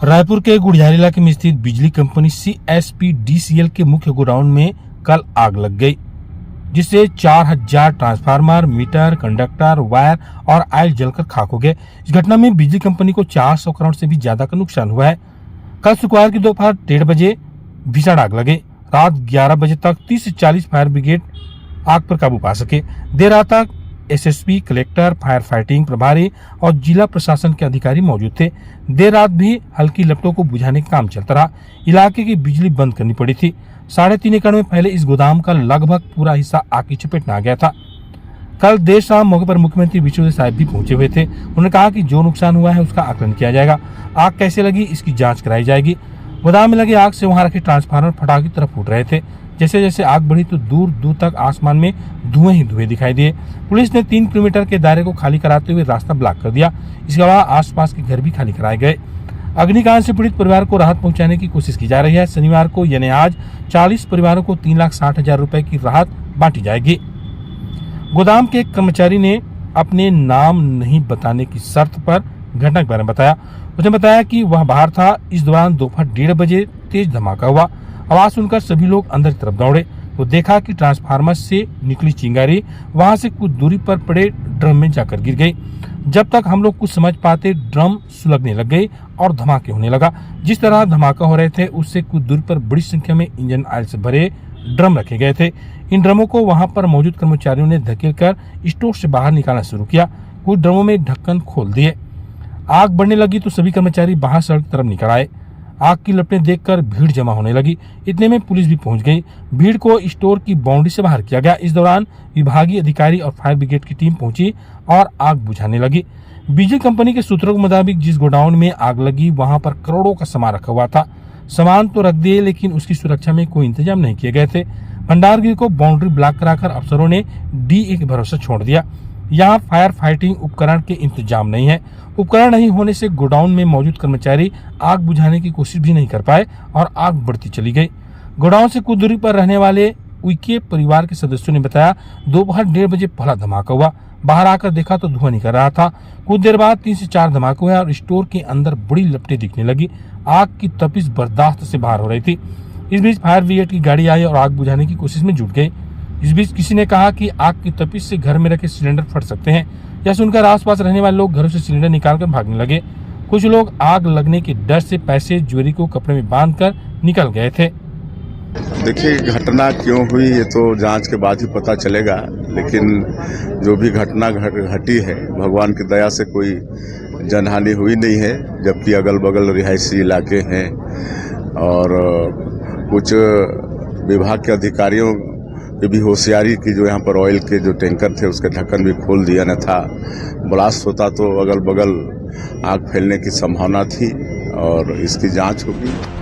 रायपुर के गुड़ियारीला में स्थित बिजली कंपनी CSPDCL के मुख्य गोडाउन में कल आग लग गई, जिससे 4000 ट्रांसफार्मर, मीटर, कंडक्टर, वायर और आयल जलकर खाक हो गए। इस घटना में बिजली कंपनी को 400 करोड़ से भी ज्यादा का नुकसान हुआ है। कल शुक्रवार की दोपहर 1:30 बजे भीषण आग लगे। रात 11 बजे तक 30 से 40 फायर ब्रिगेड आग पर काबू पा सके। देर रात तक SSP, कलेक्टर, फायर फाइटिंग प्रभारी और जिला प्रशासन के अधिकारी मौजूद थे। देर रात भी हल्की लपटों को बुझाने का काम चलता रहा। इलाके की बिजली बंद करनी पड़ी थी। 3.5 एकड़ में फैले इस गोदाम का लगभग पूरा हिस्सा आग की चपेट में आ गया था। कल देर शाम मौके पर मुख्यमंत्री विष्णुदेव साहब भी पहुंचे हुए थे। उन्होंने कहा कि जो नुकसान हुआ है उसका आकलन किया जाएगा। आग कैसे लगी इसकी जाँच कराई जाएगी। गोदाम में लगी आग से वहां रखे ट्रांसफार्मर फटाक की तरफ फूट रहे थे। जैसे जैसे आग बढ़ी तो दूर दूर तक आसमान में धुएं ही धुएं दिखाई दिए। पुलिस ने 3 किलोमीटर के दायरे को खाली कराते हुए रास्ता ब्लॉक कर दिया। इसके अलावा आसपास के घर भी खाली कराए गए। अग्निकांड से पीड़ित परिवार को राहत पहुंचाने की कोशिश की जा रही है। शनिवार को यानी आज 40 परिवारों को 3,60,000 रुपए की राहत बांटी जाएगी। गोदाम के कर्मचारी ने अपने नाम नहीं बताने की शर्त पर घटना के बारे में बताया। उसने बताया कि वह बाहर था। इस दौरान दोपहर 1:30 बजे तेज धमाका हुआ। आवाज सुनकर सभी लोग अंदर की तरफ दौड़े तो देखा कि ट्रांसफार्मर से निकली चिंगारी वहां से कुछ दूरी पर पड़े ड्रम में जाकर गिर गई। जब तक हम लोग कुछ समझ पाते ड्रम सुलगने लग गई और धमाके होने लगा। जिस तरह धमाका हो रहे थे उससे कुछ दूरी पर बड़ी संख्या में इंजन ऑयल से भरे ड्रम रखे गए थे। इन ड्रमों को वहां पर मौजूद कर्मचारियों ने धकेल कर स्टोर से बाहर निकालना शुरू किया। कुछ ड्रमों में ढक्कन खोल दिए। आग बढ़ने लगी तो सभी कर्मचारी बाहर सड़क की तरफ निकल आए। आग की लपटें देखकर भीड़ जमा होने लगी। इतने में पुलिस भी पहुंच गई। भीड़ को स्टोर की बाउंड्री से बाहर किया गया। इस दौरान विभागीय अधिकारी और फायर ब्रिगेड की टीम पहुंची और आग बुझाने लगी। बिजली कंपनी के सूत्रों के मुताबिक जिस गोडाउन में आग लगी वहां पर करोड़ों का सामान रखा हुआ था। सामान तो रख दिए लेकिन उसकी सुरक्षा में कोई इंतजाम नहीं किए गए थे। भंडारगृह को बाउंड्री ब्लॉक कराकर अफसरों ने DA के भरोसे छोड़ दिया। यहाँ फायर फाइटिंग उपकरण के इंतजाम नहीं है। उपकरण नहीं होने से गोडाउन में मौजूद कर्मचारी आग बुझाने की कोशिश भी नहीं कर पाए और आग बढ़ती चली गई। गोडाउन से कुछ दूरी पर रहने वाले उनके परिवार के सदस्यों ने बताया दोपहर 1:30 बजे पहला धमाका हुआ। बाहर आकर देखा तो धुआं निकल रहा था। कुछ देर बाद 3 से 4 धमाके हुए और स्टोर के अंदर बड़ी लपटें दिखने लगी। आग की तपिश बर्दाश्त से बाहर हो रही थी। इस बीच फायर ब्रिगेड की गाड़ी आई और आग बुझाने की कोशिश में जुट गई। इस बीच किसी ने कहा कि आग की तपिश से घर में रखे सिलेंडर फट सकते हैं। यह सुनकर आसपास रहने वाले लोग घरों से सिलेंडर निकालकर भागने लगे। कुछ लोग आग लगने के डर से पैसे ज्वेलरी को कपड़े में बांधकर निकल गए थे। देखिए, घटना क्यों हुई ये तो जांच के बाद ही पता चलेगा, लेकिन जो भी घटना घटी है भगवान की दया से कोई जनहानि हुई नहीं है, जबकि अगल बगल रिहायशी इलाके हैं और कुछ विभाग के अधिकारियों की भी होशियारी की जो यहाँ पर ऑयल के जो टैंकर थे उसके ढक्कन भी खोल दिया न था। ब्लास्ट होता तो अगल बगल आग फैलने की संभावना थी और इसकी जांच होगी।